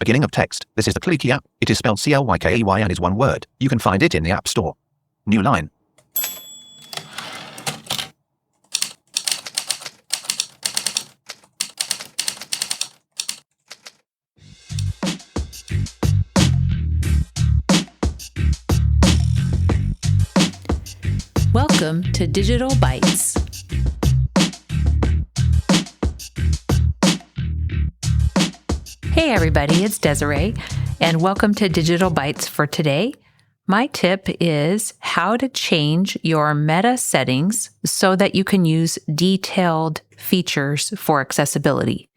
Beginning of text. This is the Clicky app. It is spelled C-L-Y-K-E-Y and is one word. You can find it in the App Store. New line. Welcome to Digital Bytes. Hey everybody, it's Desiree, and welcome to Digital Bytes for today. My tip is how to change your meta settings so that you can use detailed features for accessibility.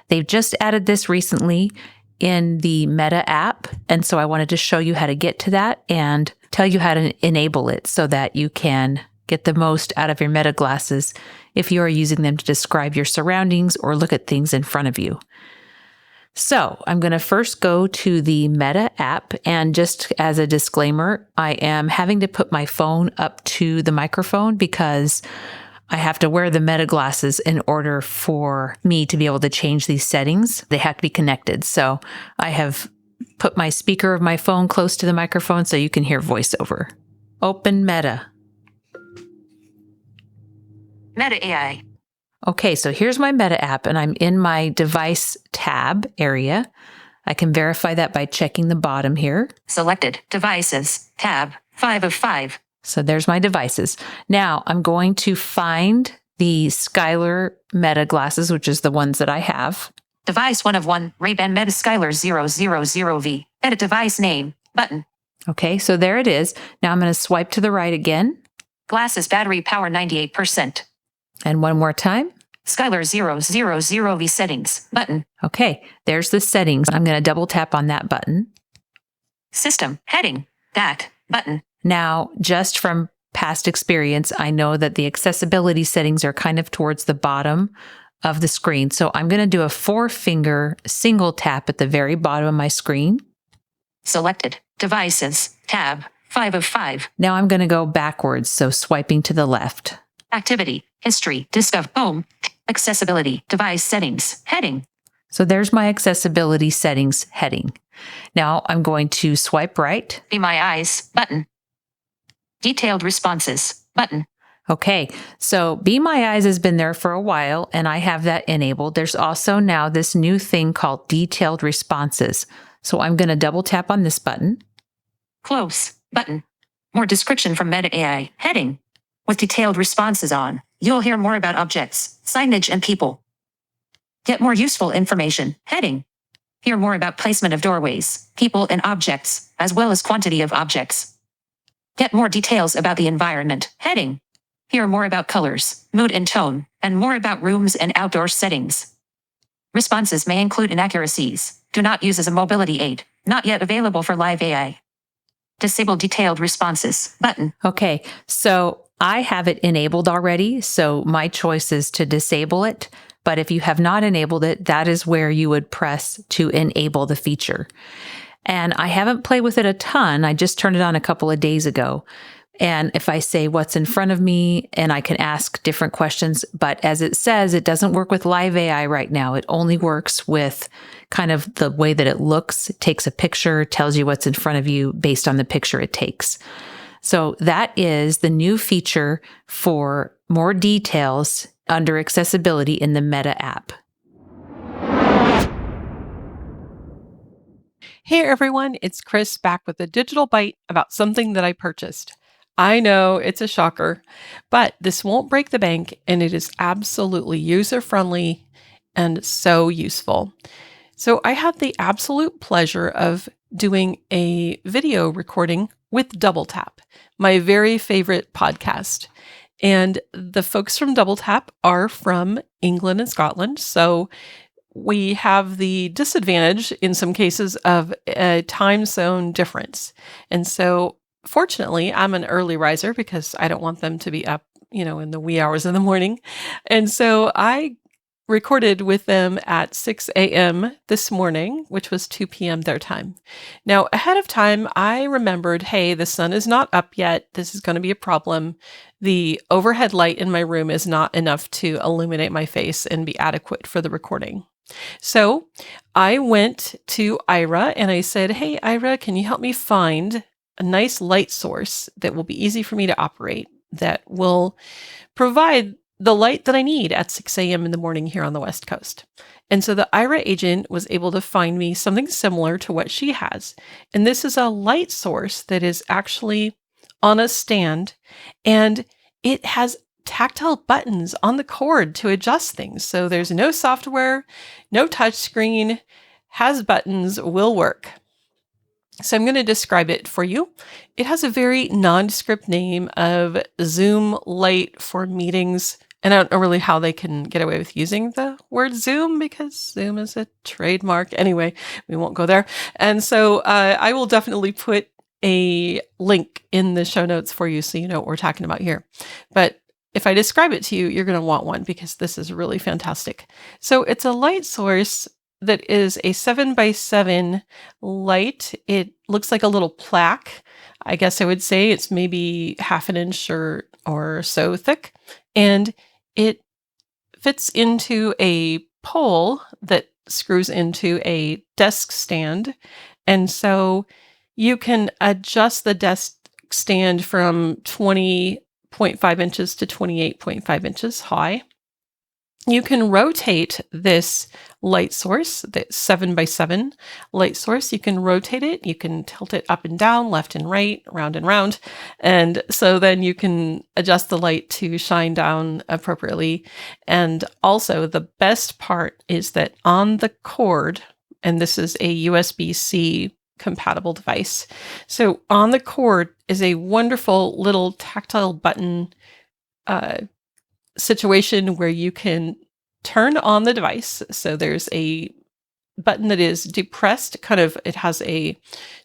They've just added this recently in the Meta app, and so I wanted to show you how to get to that and tell you how to enable it so that you can get the most out of your Meta glasses if you are using them to describe your surroundings or look at things in front of you. So I'm going to first go to the Meta app, and just as a disclaimer, I am having to put my phone up to the microphone because I have to wear the Meta glasses in order for me to be able to change these settings. They have to be connected. So I have put my speaker of my phone close to the microphone so you can hear voiceover. Open Meta. Meta AI. Okay, so here's my Meta app, and I'm in my device tab area. I can verify that by checking the bottom here. Selected devices, tab 5 of 5. So there's my devices. Now I'm going to find the Skylar Meta glasses, which is the ones that I have. Device 1 of 1, Ray-Ban Meta Skylar 000V. Edit device name, button. Okay, so there it is. Now I'm going to swipe to the right again. Glasses battery power 98%. And one more time. Skylar 000V settings, button. Okay, there's the settings. I'm going to double tap on that button. System, heading, that, button. Now, just from past experience, I know that the accessibility settings are kind of towards the bottom of the screen. So I'm going to do a 4-finger single tap at the very bottom of my screen. Selected devices, tab 5 of 5. Now I'm going to go backwards, so swiping to the left. Activity, history, discover, home, accessibility, device settings, heading. So there's my accessibility settings heading. Now I'm going to swipe right. Be My Eyes, button. Detailed responses, button. Okay, so Be My Eyes has been there for a while, and I have that enabled. There's also now this new thing called detailed responses. So I'm going to double tap on this button. Close, button. More description from Meta AI, heading. With detailed responses on, you'll hear more about objects, signage, and people. Get more useful information, heading. Hear more about placement of doorways, people, and objects, as well as quantity of objects. Get more details about the environment, heading. Hear more about colors, mood and tone, and more about rooms and outdoor settings. Responses may include inaccuracies. Do not use as a mobility aid. Not yet available for live AI. Disable detailed responses, button. Okay, so I have it enabled already, so my choice is to disable it. But if you have not enabled it, that is where you would press to enable the feature. And I haven't played with it a ton. I just turned it on a couple of days ago. And if I say what's in front of me, and I can ask different questions, but as it says, it doesn't work with live AI right now. It only works with kind of the way that it looks. It takes a picture, tells you what's in front of you based on the picture it takes. So that is the new feature for more details under accessibility in the Meta app. Hey everyone, it's Chris back with a digital bite about something that I purchased. I know it's a shocker, but this won't break the bank and it is absolutely user-friendly and so useful. So I had the absolute pleasure of doing a video recording with Double Tap, my very favorite podcast. And the folks from Double Tap are from England and Scotland. So we have the disadvantage in some cases of a time zone difference. And so fortunately, I'm an early riser because I don't want them to be up, in the wee hours of the morning. And so I recorded with them at 6 a.m. this morning, which was 2 p.m. their time. Now, ahead of time, I remembered, hey, the sun is not up yet. This is going to be a problem. The overhead light in my room is not enough to illuminate my face and be adequate for the recording. So I went to Ira and I said, "Hey, Ira, can you help me find a nice light source that will be easy for me to operate, that will provide the light that I need at 6 a.m. in the morning here on the West Coast?" And so the Ira agent was able to find me something similar to what she has. And this is a light source that is actually on a stand, and it has tactile buttons on the cord to adjust things. So there's no software, no touch screen, has buttons, will work. So I'm going to describe it for you. It has a very nondescript name of Zoom Light for meetings. And I don't know really how they can get away with using the word Zoom, because Zoom is a trademark. Anyway, we won't go there. And so I will definitely put a link in the show notes for you so you know what we're talking about here. But if I describe it to you, you're going to want one, because this is really fantastic. So it's a light source that is a 7x7 light. It looks like a little plaque. I guess I would say it's maybe half an inch or so thick. And it fits into a pole that screws into a desk stand. And so you can adjust the desk stand from 20.5 inches to 28.5 inches high. You can rotate this light source, the 7x7 light source. You can rotate it. You can tilt it up and down, left and right, round and round. And so then you can adjust the light to shine down appropriately. And also the best part is that on the cord, and this is a USB-C compatible device. So on the cord is a wonderful little tactile button situation where you can turn on the device. So there's a button that is depressed, it has a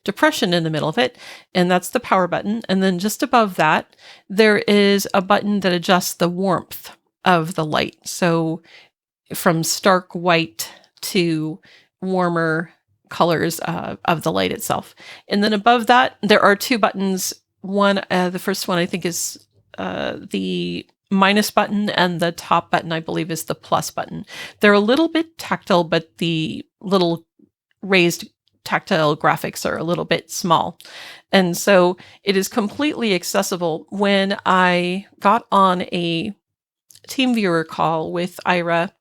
depression in the middle of it, and that's the power button. And then just above that, there is a button that adjusts the warmth of the light. So from stark white to warmer colors of the light itself. And then above that, there are two buttons. One, the first one I think is the minus button, and the top button I believe is the plus button. They're a little bit tactile, but the little raised tactile graphics are a little bit small. And so it is completely accessible. When I got on a TeamViewer call with Ira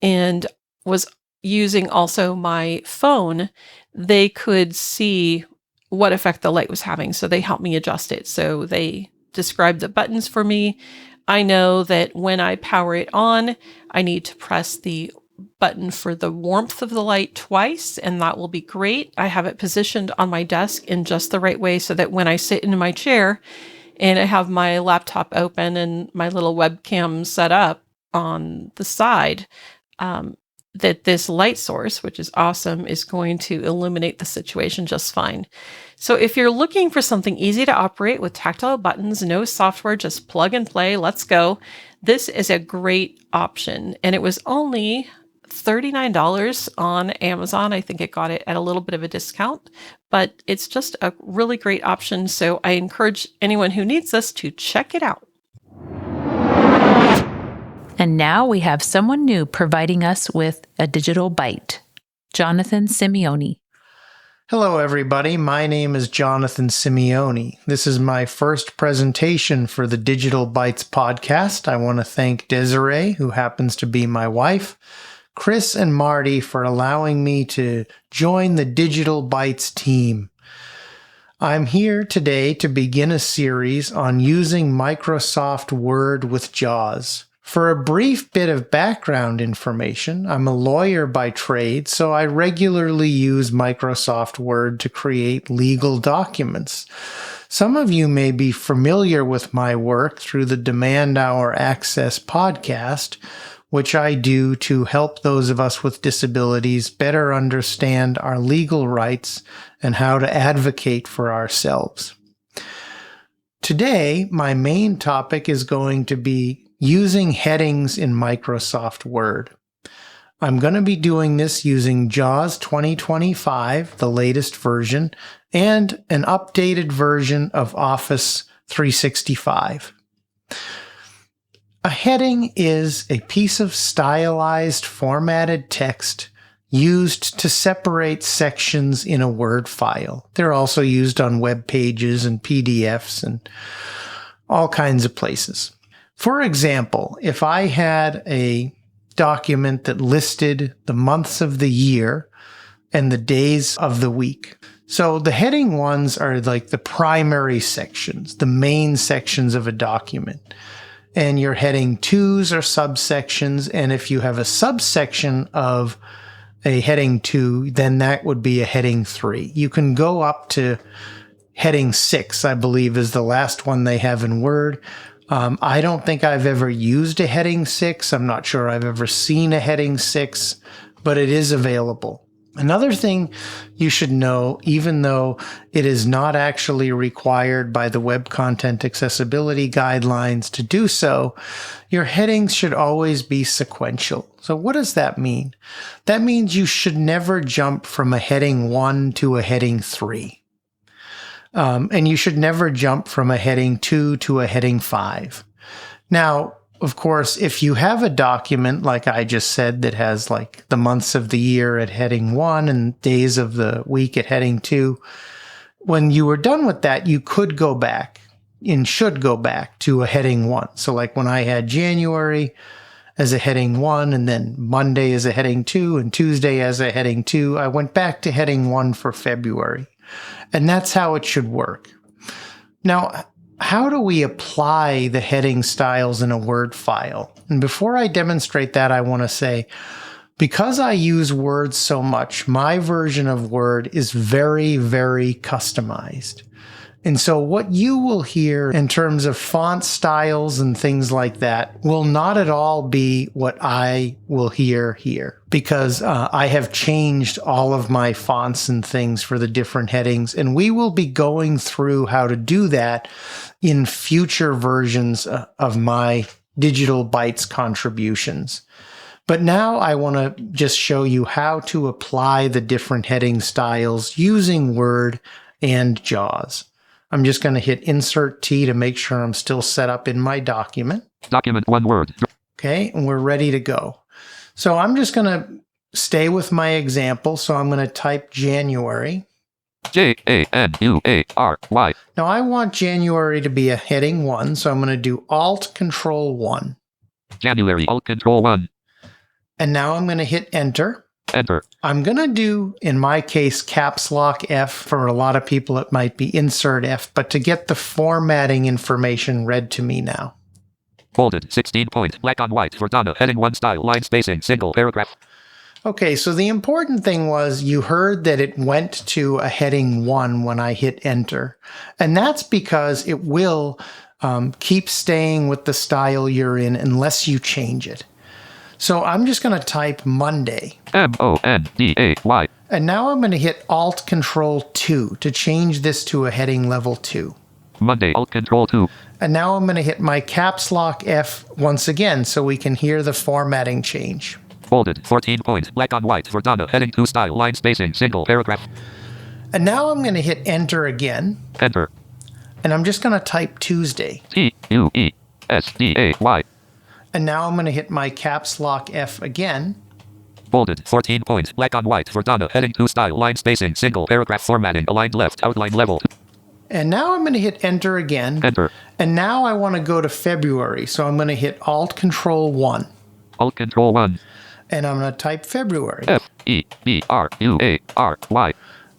and was using also my phone, they could see what effect the light was having. So they helped me adjust it. So they described the buttons for me. I know that when I power it on, I need to press the button for the warmth of the light twice, and that will be great. I have it positioned on my desk in just the right way so that when I sit in my chair and I have my laptop open and my little webcam set up on the side, that this light source, which is awesome, is going to illuminate the situation just fine. So if you're looking for something easy to operate with tactile buttons, no software, just plug and play, let's go, this is a great option. And it was only $39 on Amazon. I think it got it at a little bit of a discount, but it's just a really great option. So I encourage anyone who needs this to check it out. And now we have someone new providing us with a digital byte, Jonathan Simeone. Hello, everybody. My name is Jonathan Simeone. This is my first presentation for the Digital Bytes podcast. I want to thank Desiree, who happens to be my wife, Chris and Marty for allowing me to join the Digital Bytes team. I'm here today to begin a series on using Microsoft Word with JAWS. For a brief bit of background information, I'm a lawyer by trade, so I regularly use Microsoft Word to create legal documents. Some of you may be familiar with my work through the Demand Our Access podcast, which I do to help those of us with disabilities better understand our legal rights and how to advocate for ourselves. Today, my main topic is going to be using headings in Microsoft Word. I'm going to be doing this using JAWS 2025, the latest version, and an updated version of Office 365. A heading is a piece of stylized, formatted text used to separate sections in a Word file. They're also used on web pages and PDFs and all kinds of places. For example, if I had a document that listed the months of the year and the days of the week. So the heading ones are like the primary sections, the main sections of a document. And your heading 2s are subsections. And if you have a subsection of a heading 2, then that would be a heading 3. You can go up to heading 6, I believe, is the last one they have in Word. I don't think I've ever used a heading 6. I'm not sure I've ever seen a heading 6, but it is available. Another thing you should know, even though it is not actually required by the Web Content Accessibility Guidelines to do so, your headings should always be sequential. So what does that mean? That means you should never jump from a heading 1 to a heading 3. And you should never jump from a heading 2 to a heading 5. Now, of course, if you have a document, like I just said, that has like the months of the year at heading 1 and days of the week at heading 2, when you were done with that, you could go back and should go back to a heading 1. So like when I had January as a heading 1 and then Monday as a heading 2 and Tuesday as a heading 2, I went back to heading 1 for February. And that's how it should work. Now, how do we apply the heading styles in a Word file? And before I demonstrate that, I want to say, because I use Word so much, my version of Word is very, very customized. And so what you will hear in terms of font styles and things like that will not at all be what I will hear here, because I have changed all of my fonts and things for the different headings. And we will be going through how to do that in future versions of my Digital Bytes contributions. But now I want to just show you how to apply the different heading styles using Word and JAWS. I'm just going to hit Insert T to make sure I'm still set up in my document. Document 1 Word. Okay, and we're ready to go. So I'm just going to stay with my example. So I'm going to type January. January. Now I want January to be a heading 1, so I'm going to do Alt Control 1. January, Alt Control 1. And now I'm going to hit Enter. Enter. I'm going to do, in my case, caps lock F. For a lot of people, it might be insert F, but to get the formatting information read to me now. Bolded, 16 point, black on white, Verdana, heading 1 style, line spacing, single paragraph. Okay, so the important thing was you heard that it went to a heading 1 when I hit Enter. And that's because it will keep staying with the style you're in unless you change it. So I'm just going to type Monday. Monday. And now I'm going to hit Alt Control 2 to change this to a heading level 2. Monday, Alt Control 2. And now I'm going to hit my caps lock F once again so we can hear the formatting change. Bolded, 14 point, black on white, Verdana, heading 2 style, line spacing, single paragraph. And now I'm going to hit Enter again. Enter. And I'm just going to type Tuesday. Tuesday. And now I'm going to hit my caps lock F again. Bolded, 14 point, black on white, Verdana, heading 2 style, line spacing, single paragraph formatting, aligned left, outline level. And now I'm going to hit Enter again. Enter. And now I want to go to February, so I'm going to hit Alt Control 1. Alt Control 1. And I'm going to type February. February.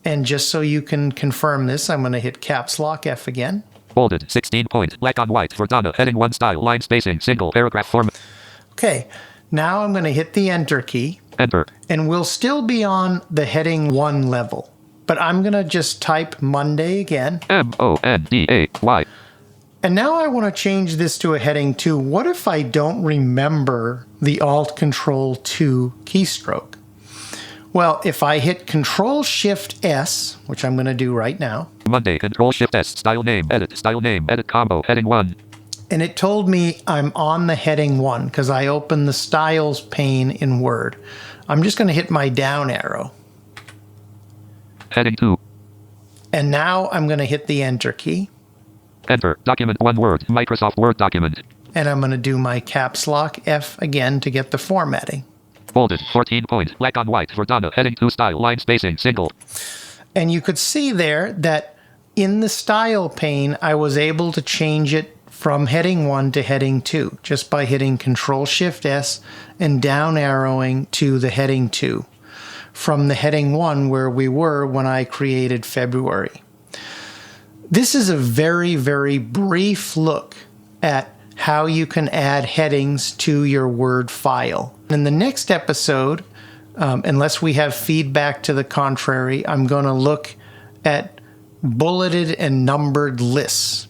And just so you can confirm this, I'm going to hit caps lock F again. Bolded, 16 point, black on white, Verdana, heading 1 style, line spacing, single paragraph format. Okay, now I'm going to hit the Enter key. Enter. And we'll still be on the heading 1 level. But I'm going to just type Monday again. Monday. And now I want to change this to a heading 2. What if I don't remember the Alt Control 2 keystroke? Well, if I hit Control Shift S, which I'm going to do right now. Monday, Control Shift S, style name, edit combo, heading 1. And it told me I'm on the heading 1 because I opened the styles pane in Word. I'm just going to hit my down arrow. Heading 2. And now I'm going to hit the Enter key. Enter. Document 1 Word. Microsoft Word document. and I'm going to do my caps lock F again to get the formatting. Bolded, 14 point, black on white, Verdana, heading to style, line spacing, single. And you could see there that in the style pane, I was able to change it from heading 1 to heading 2 just by hitting Control-Shift-S and down arrowing to the heading 2 from the heading 1 where we were when I created February. This is a very, very brief look at how you can add headings to your Word file. In the next episode, unless we have feedback to the contrary, I'm going to look at bulleted and numbered lists.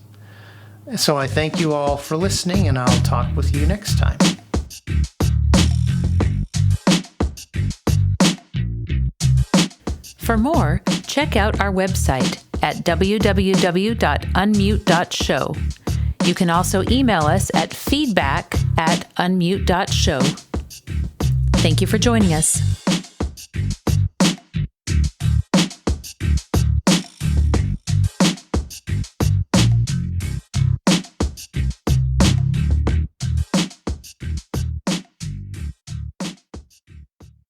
So I thank you all for listening, and I'll talk with you next time. For more, check out our website at www.unmute.show. You can also email us at feedback@unmute.show. Thank you for joining us.